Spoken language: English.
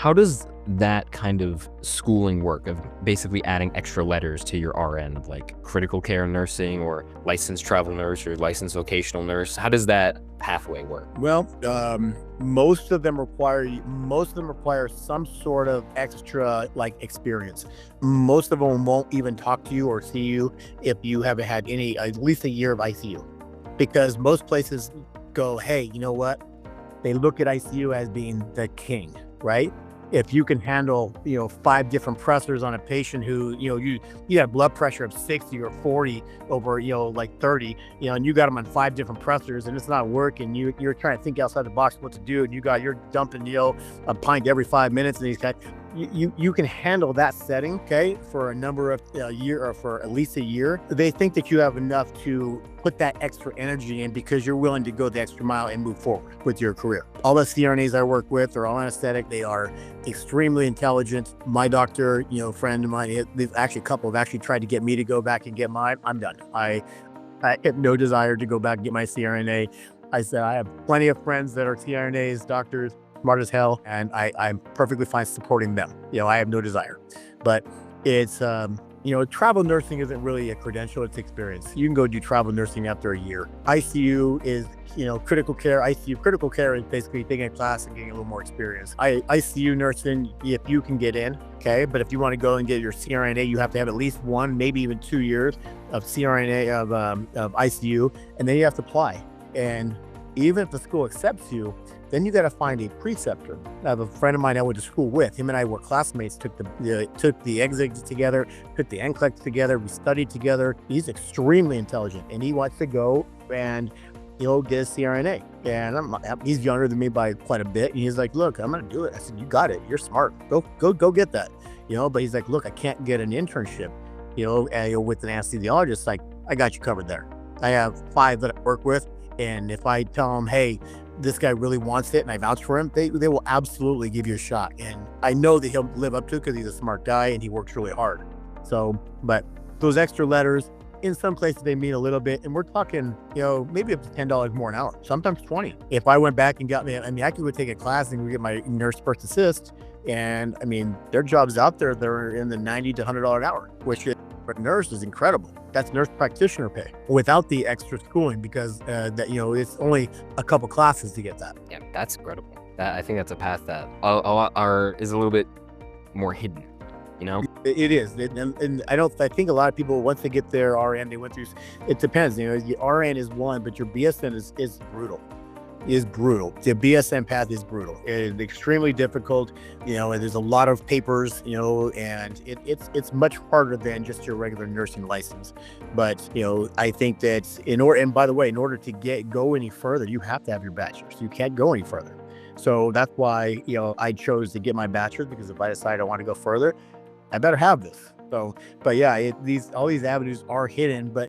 How does that kind of schooling work of basically adding extra letters to your RN, like critical care nursing or licensed travel nurse or licensed vocational nurse? How does that pathway work? Well, most of them require some sort of extra like experience. Most of them won't even talk to you or see you if you haven't had any at least a year of ICU, because most places go, hey, you know what? They look at ICU as being the king, right? If you can handle, five different pressors on a patient who, you have blood pressure of 60 or 40 over, like 30, and you got them on five different pressors and it's not working. You're trying to think outside the box what to do, and you're dumping, a pint every 5 minutes, and these guys, you can handle that setting, okay, for a number of year, or for at least a year. They think that you have enough to put that extra energy in because you're willing to go the extra mile and move forward with your career. All the CRNAs I work with are all anesthetic. They are extremely intelligent. My doctor, friend of mine, they've actually, a couple have actually tried to get me to go back and get mine. I'm done. I have no desire to go back and get my CRNA. I said I have plenty of friends that are CRNAs, doctors, smart as hell, and I'm perfectly fine supporting them. I have no desire. But it's travel nursing isn't really a credential, it's experience. You can go do travel nursing after a year. ICU is, critical care. Critical care is basically taking a class and getting a little more experience. ICU nursing, if you can get in, okay, but if you want to go and get your CRNA, you have to have at least 1, maybe even 2 years of CRNA of ICU, and then you have to apply. And even if the school accepts you, then you got to find a preceptor. I have a friend of mine I went to school with. Him and I were classmates, took the exits together, took the NCLEX together. We studied together. He's extremely intelligent, and he wants to go and get a CRNA. And he's younger than me by quite a bit. And he's like, look, I'm going to do it. I said, you got it. You're smart. Go get that. But he's like, look, I can't get an internship, with an anesthesiologist. Like, I got you covered there. I have 5 that I work with. And if I tell them, hey, this guy really wants it and I vouch for him, they will absolutely give you a shot. And I know that he'll live up to it because he's a smart guy and he works really hard. So, but those extra letters, in some places they mean a little bit. And we're talking, maybe up to $10 more an hour, sometimes 20. If I went back and got me, I could go take a class and get my nurse first assist. And their jobs out there, they're in the $90 to $100 an hour, which is, for a nurse, is incredible. That's nurse practitioner pay without the extra schooling, because it's only a couple classes to get that. Yeah, that's incredible. I think that's a path that is a little bit more hidden, It is. And I think a lot of people, once they get their RN, they went through, it depends. Your RN is one, but your BSN is brutal. The BSN path is brutal. It is extremely difficult, and there's a lot of papers, and it's much harder than just your regular nursing license. But, I think that and by the way, in order to go any further, you have to have your bachelor's. You can't go any further. So that's why, I chose to get my bachelor's, because if I decide I want to go further, I better have this. So, but yeah, all these avenues are hidden, but